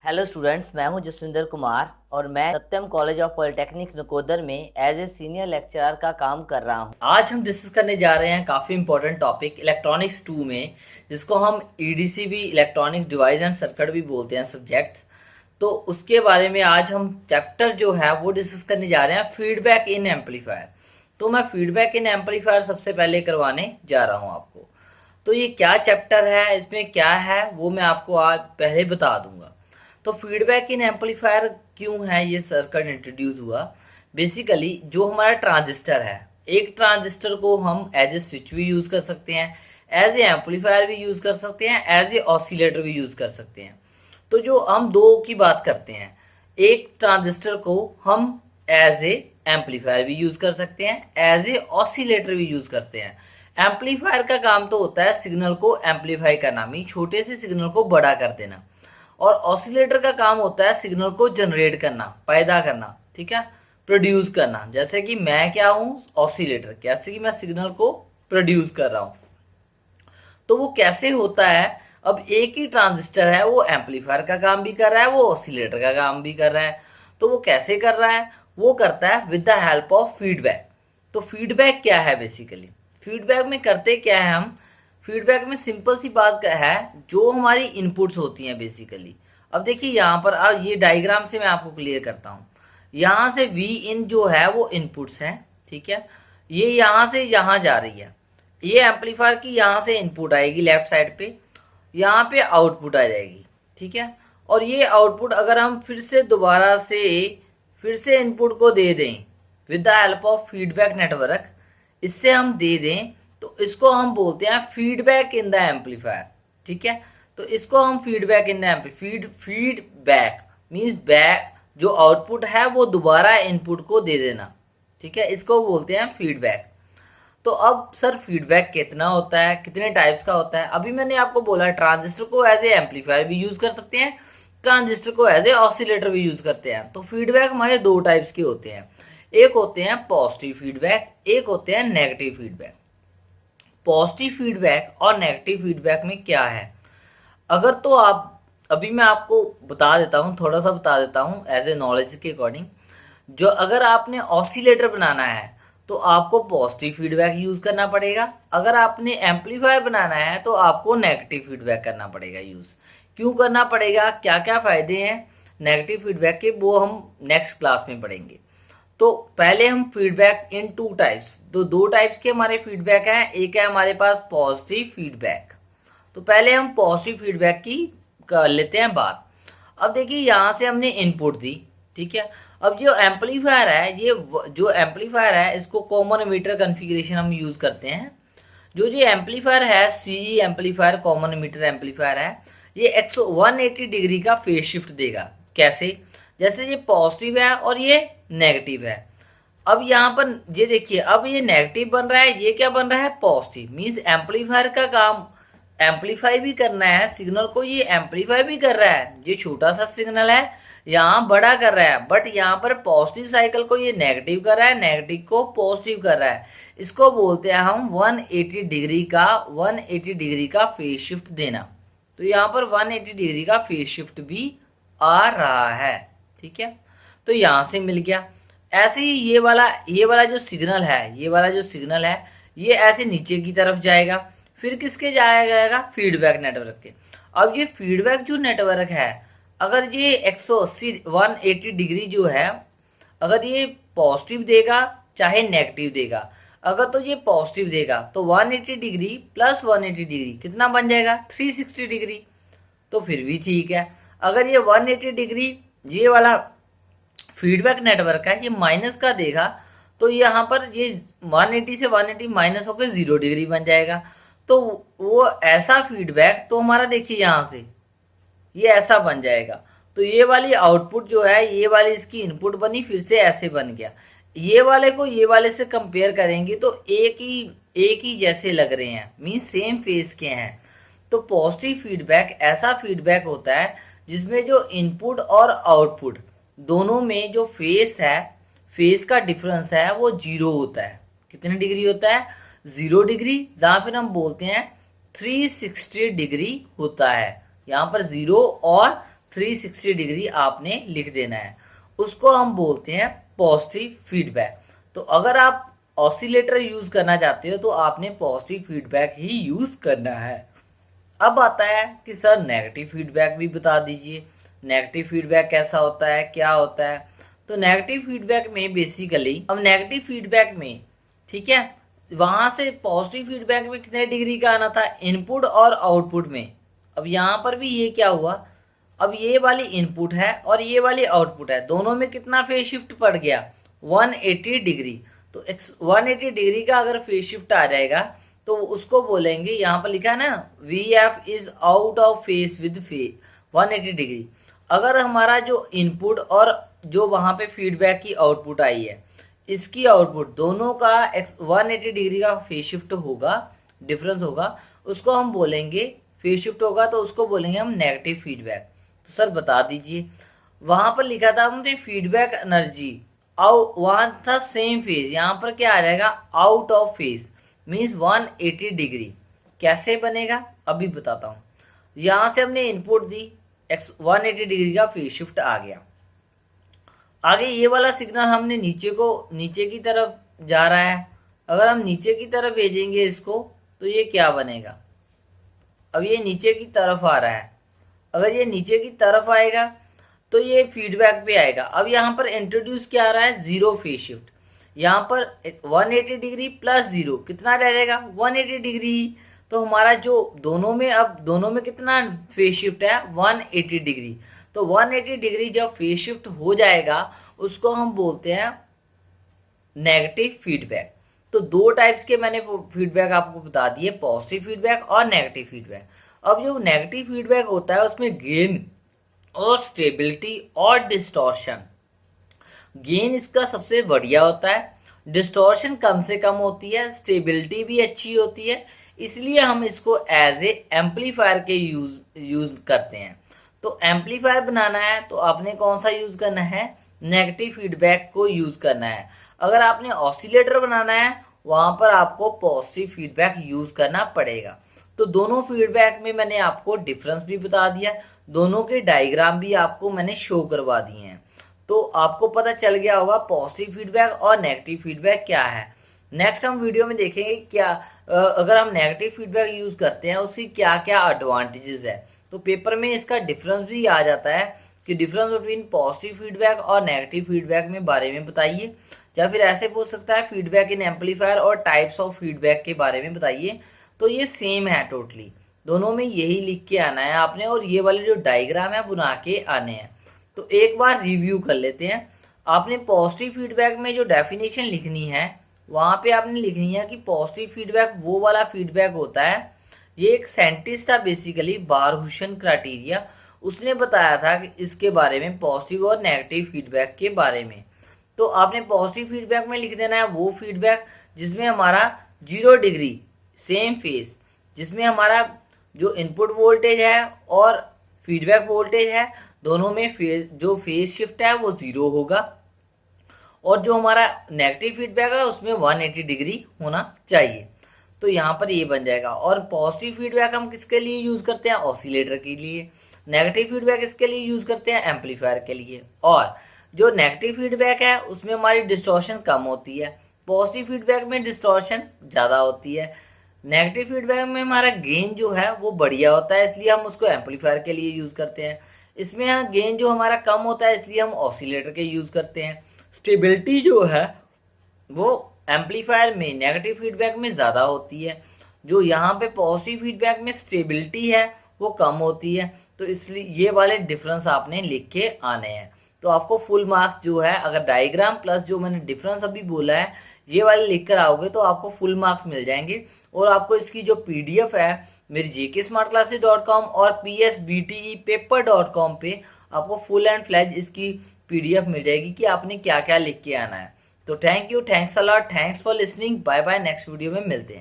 Hello students, मैं हूं जसविंदर कुमार और मैं सत्यम कॉलेज ऑफ पॉलिटेक्निक नकोदर में एज ए सीनियर लेक्चरर का काम कर रहा हूं। आज हम डिस्कस करने जा रहे हैं काफ़ी इंपॉर्टेंट टॉपिक इलेक्ट्रॉनिक्स 2 में, जिसको हम ईडीसी भी, इलेक्ट्रॉनिक डिवाइस एंड सर्किट भी बोलते हैं सब्जेक्ट्स। तो उसके बारे में आज हम चैप्टर जो है वो डिस्कस करने जा रहे हैं, फीडबैक इन एम्पलीफायर। तो मैं फीडबैक इन एम्पलीफायर सबसे पहले करवाने जा रहा हूँ आपको। तो ये क्या चैप्टर है, इसमें क्या है, वो मैं आपको आज पहले बता दूंगा। तो फीडबैक इन एम्पलीफायर क्यों है ये सर्किट इंट्रोड्यूस हुआ। बेसिकली जो हमारा ट्रांजिस्टर है, एक ट्रांजिस्टर को हम एज ए स्विच भी यूज कर सकते हैं, एज ए एम्पलीफायर भी यूज कर सकते हैं, एज ए ऑसिलेटर भी यूज कर सकते हैं। तो जो हम दो की बात करते हैं, एक ट्रांजिस्टर को हम एज ए एम्पलीफायर भी यूज कर सकते हैं, एज ए ऑसिलेटर भी यूज करते हैं। एम्पलीफायर का काम तो होता है सिग्नल को एम्पलीफाई करना, मीन छोटे से सिग्नल को बड़ा कर देना, और ऑसिलेटर का काम होता है सिग्नल को जनरेट करना, पैदा करना, ठीक है, प्रोड्यूस करना। जैसे कि मैं क्या हूं, ऑसिलेटर, कैसे कि मैं सिग्नल को प्रोड्यूस कर रहा हूं। तो वो कैसे होता है, अब एक ही ट्रांजिस्टर है, वो एम्पलीफायर का काम भी कर रहा है, वो ऑसिलेटर का काम भी कर रहा है। तो वो कैसे कर रहा है, वो करता है with the help of feedback. तो फीडबैक क्या है, बेसिकली फीडबैक में करते क्या है हम, फीडबैक में सिंपल सी बात है, जो हमारी इनपुट्स होती हैं बेसिकली। अब देखिए यहाँ पर, अब ये डायग्राम से मैं आपको क्लियर करता हूँ। यहाँ से वी इन जो है वो इनपुट्स हैं, ठीक है, ये यहाँ से यहाँ जा रही है, ये एम्पलीफायर की यहाँ से इनपुट आएगी लेफ्ट साइड पे, यहाँ पे आउटपुट आ जाएगी, ठीक है। और ये आउटपुट अगर हम फिर से दोबारा से फिर से इनपुट को दे दें with the help of feedback network, इससे हम दे दें, तो इसको हम बोलते हैं फीडबैक इन द एम्पलीफायर, ठीक है। तो इसको हम feedback in the feedback means back, जो आउटपुट है वो दोबारा इनपुट को दे देना, ठीक है, इसको बोलते हैं फीडबैक। तो अब सर फीडबैक कितना होता है, कितने टाइप्स का होता है। अभी मैंने आपको बोला ट्रांजिस्टर को एज ए एम्पलीफायर भी यूज कर सकते हैं, ट्रांजिस्टर को एज ए ऑसिलेटर भी यूज करते हैं। तो फीडबैक हमारे दो टाइप्स के होते हैं, एक होते हैं पॉजिटिव फीडबैक, एक होते हैं नेगेटिव फीडबैक। पॉजिटिव फीडबैक और नेगेटिव फीडबैक में क्या है, अगर तो आप, अभी मैं आपको बता देता हूँ, थोड़ा सा बता देता हूँ एज ए नॉलेज के अकॉर्डिंग। जो अगर आपने ऑसिलेटर बनाना है तो आपको पॉजिटिव फीडबैक यूज करना पड़ेगा, अगर आपने एम्पलीफायर बनाना है तो आपको नेगेटिव फीडबैक करना पड़ेगा यूज। क्यों करना पड़ेगा, क्या क्या फायदे हैं नेगेटिव फीडबैक के, वो हम नेक्स्ट क्लास में पढ़ेंगे। तो पहले हम फीडबैक इन टू टाइप्स, तो दो टाइप्स के हमारे फीडबैक हैं, एक है हमारे पास पॉजिटिव फीडबैक। तो पहले हम पॉजिटिव फीडबैक की कर लेते हैं बात। अब देखिए यहाँ से हमने इनपुट दी, ठीक है। अब जो एम्पलीफायर है, ये जो एम्पलीफायर है, इसको कॉमन एमिटर कॉन्फ़िगरेशन हम यूज करते हैं। जो ये एम्पलीफायर है, CE amplifier, common emitter amplifier है, ये 180 डिग्री का फेज शिफ्ट देगा। कैसे, जैसे ये पॉजिटिव है और ये नेगेटिव है। अब यहाँ पर ये देखिए, अब ये नेगेटिव बन रहा है, ये क्या बन रहा है, पॉजिटिव। मीन्स एम्पलीफायर का काम एम्पलीफाई भी करना है सिग्नल को, ये एम्पलीफाई भी कर रहा है, ये छोटा सा सिग्नल है यहाँ बड़ा कर रहा है, बट यहाँ पर पॉजिटिव साइकिल को ये नेगेटिव कर रहा है, नेगेटिव को पॉजिटिव कर रहा है। इसको बोलते हैं हम 180 डिग्री का फेज शिफ्ट देना। तो यहाँ पर 180 डिग्री का फेज शिफ्ट भी आ रहा है, ठीक है। तो यहाँ से मिल गया। ऐसे ही ये वाला जो सिग्नल है, ये वाला जो सिग्नल है, ये ऐसे नीचे की तरफ जाएगा, फिर किसके जाएगा, फीडबैक नेटवर्क के। अब ये फीडबैक जो नेटवर्क है, अगर ये 180 डिग्री जो है, अगर ये पॉजिटिव देगा चाहे नेगेटिव देगा, अगर तो ये पॉजिटिव देगा तो 180 डिग्री प्लस 180 डिग्री कितना बन जाएगा, 360 डिग्री। तो फिर भी ठीक है। अगर ये 180 डिग्री ये वाला फीडबैक नेटवर्क है, ये माइनस का देगा, तो यहाँ पर ये 180 से 180 माइनस होकर 0 डिग्री बन जाएगा। तो वो ऐसा फीडबैक, तो हमारा देखिए यहाँ से ये ऐसा बन जाएगा। तो ये वाली आउटपुट जो है, ये वाली इसकी इनपुट बनी, फिर से ऐसे बन गया। ये वाले को ये वाले से कंपेयर करेंगे तो एक ही जैसे लग रहे हैं, मीन सेम फेस के हैं। तो पॉजिटिव फीडबैक ऐसा फीडबैक होता है जिसमें जो इनपुट और आउटपुट दोनों में जो फेस है, फेस का डिफरेंस है, वो 0 होता है। कितने डिग्री होता है, 0 डिग्री, जहाँ फिर हम बोलते हैं 360 डिग्री होता है। यहाँ पर 0 और 360 डिग्री आपने लिख देना है, उसको हम बोलते हैं पॉजिटिव फीडबैक। तो अगर आप ऑसिलेटर यूज करना चाहते हो तो आपने पॉजिटिव फीडबैक ही यूज करना है। अब आता है कि सर नेगेटिव फीडबैक भी बता दीजिए, नेगेटिव फीडबैक कैसा होता है, क्या होता है। तो नेगेटिव फीडबैक में बेसिकली, अब नेगेटिव फीडबैक में, ठीक है, वहां से पॉजिटिव फीडबैक में कितने डिग्री का आना था, इनपुट और आउटपुट में। अब यहाँ पर भी ये क्या हुआ, अब ये वाली इनपुट है और ये वाली आउटपुट है, दोनों में कितना फेज शिफ्ट पड़ गया, 180 डिग्री। तो 180 डिग्री का अगर फेज शिफ्ट आ जाएगा तो उसको बोलेंगे, यहाँ पर लिखा है ना, V F is out of phase with phase 180 degree. अगर हमारा जो इनपुट और जो वहां पे फीडबैक की आउटपुट आई है, इसकी आउटपुट दोनों का 180 डिग्री का फेज शिफ्ट होगा, डिफरेंस होगा, उसको हम बोलेंगे, फेज शिफ्ट होगा तो उसको बोलेंगे हम नेगेटिव फीडबैक। तो सर बता दीजिए, वहां पर लिखा था हमने फीडबैक एनर्जी, वहां था सेम फेज, यहाँ पर क्या आ जाएगा, out of phase means 180 degree. कैसे बनेगा अभी बताता हूँ। यहाँ से हमने इनपुट दी, 180 डिग्री का फेज शिफ्ट आ गया। आगे ये वाला सिग्नल हमने नीचे की तरफ जा रहा है, अगर हम नीचे की तरफ भेजेंगे इसको तो ये क्या बनेगा, अब ये नीचे की तरफ आ रहा है, अगर ये नीचे की तरफ आएगा तो ये फीडबैक पे आएगा। अब यहाँ पर इंट्रोड्यूस क्या आ रहा है, जीरो फेज शिफ्ट, यहाँ पर 180 डिग्री प्लस जीरो कितना रह जाएगा, 180 डिग्री। तो हमारा जो दोनों में, अब दोनों में कितना फेज शिफ्ट है, 180 डिग्री। तो 180 डिग्री जब फेज शिफ्ट हो जाएगा उसको हम बोलते हैं नेगेटिव फीडबैक। तो दो टाइप्स के मैंने फीडबैक आपको बता दिए, पॉजिटिव फीडबैक और नेगेटिव फीडबैक। अब जो नेगेटिव फीडबैक होता है उसमें गेन और स्टेबिलिटी और डिस्टॉर्शन, गेन इसका सबसे बढ़िया होता है, डिस्टॉर्शन कम से कम होती है, स्टेबिलिटी भी अच्छी होती है, इसलिए हम इसको एज ए एम्पलीफायर के यूज करते हैं। तो एम्पलीफायर बनाना है तो आपने कौन सा यूज करना है, नेगेटिव फीडबैक को यूज करना है। अगर आपने ऑसिलेटर बनाना है वहां पर आपको पॉजिटिव फीडबैक यूज करना पड़ेगा। तो दोनों फीडबैक में मैंने आपको डिफरेंस भी बता दिया, दोनों के डायग्राम भी आपको मैंने शो करवा दिए हैं, तो आपको पता चल गया होगा पॉजिटिव फीडबैक और नेगेटिव फीडबैक क्या है। नेक्स्ट हम वीडियो में देखेंगे क्या अगर हम नेगेटिव फीडबैक यूज करते हैं उसकी क्या क्या एडवांटेजेस है। तो पेपर में इसका डिफरेंस भी आ जाता है कि डिफरेंस बिटवीन पॉजिटिव फीडबैक और नेगेटिव फीडबैक में बारे में बताइए, या फिर ऐसे पूछ सकता है फीडबैक इन एम्पलीफायर और टाइप्स ऑफ फीडबैक के बारे में बताइए। तो ये सेम है टोटली, दोनों में यही लिख के आना है आपने, और ये वाले जो डायग्राम है बना के आने हैं। तो एक बार रिव्यू कर लेते हैं। आपने पॉजिटिव फीडबैक में जो डेफिनेशन लिखनी है वहां पे आपने लिखनी है कि पॉजिटिव फीडबैक वो वाला फीडबैक होता है, ये एक साइंटिस्ट था बेसिकली, बारहुसन क्राइटेरिया, उसने बताया था कि इसके बारे में, पॉजिटिव और नेगेटिव फीडबैक के बारे में। तो आपने पॉजिटिव फीडबैक में लिख देना है वो फीडबैक जिसमें हमारा 0 डिग्री सेम फेज, जिसमें हमारा जो इनपुट वोल्टेज है और फीडबैक वोल्टेज है दोनों में जो फेज शिफ्ट है वो 0 होगा, और जो हमारा नेगेटिव फीडबैक है उसमें 180 डिग्री होना चाहिए। तो यहाँ पर ये बन जाएगा। और पॉजिटिव फीडबैक हम किसके लिए यूज करते हैं, ऑसिलेटर के लिए। नेगेटिव फीडबैक इसके लिए यूज करते हैं, एम्पलीफायर के लिए। और जो नेगेटिव फीडबैक है उसमें हमारी डिस्टॉर्शन कम होती है, पॉजिटिव फीडबैक में डिस्टॉर्शन ज़्यादा होती है। नेगेटिव फीडबैक में हमारा गेन जो है वो बढ़िया होता है, इसलिए हम उसको एम्पलीफायर के लिए यूज करते हैं। इसमें गेन जो हमारा कम होता है इसलिए हम ऑसिलेटर के यूज करते हैं। स्टेबिलिटी जो है वो एम्पलीफायर में नेगेटिव फीडबैक में ज़्यादा होती है, जो यहाँ पे पॉजिटिव फीडबैक में स्टेबिलिटी है वो कम होती है। तो इसलिए ये वाले डिफरेंस आपने लिख के आने हैं। तो आपको फुल मार्क्स जो है, अगर डायग्राम प्लस जो मैंने डिफरेंस अभी बोला है ये वाले लिख कर आओगे तो आपको फुल मार्क्स मिल जाएंगे। और आपको इसकी जो PDF है मेरी jksmartclasses.com और psbtepaper.com पे आपको फुल एंड फ्लैज इसकी PDF मिल जाएगी कि आपने क्या क्या लिख के आना है। तो thank you, thanks a lot, thanks for listening, bye bye, next video में मिलते हैं।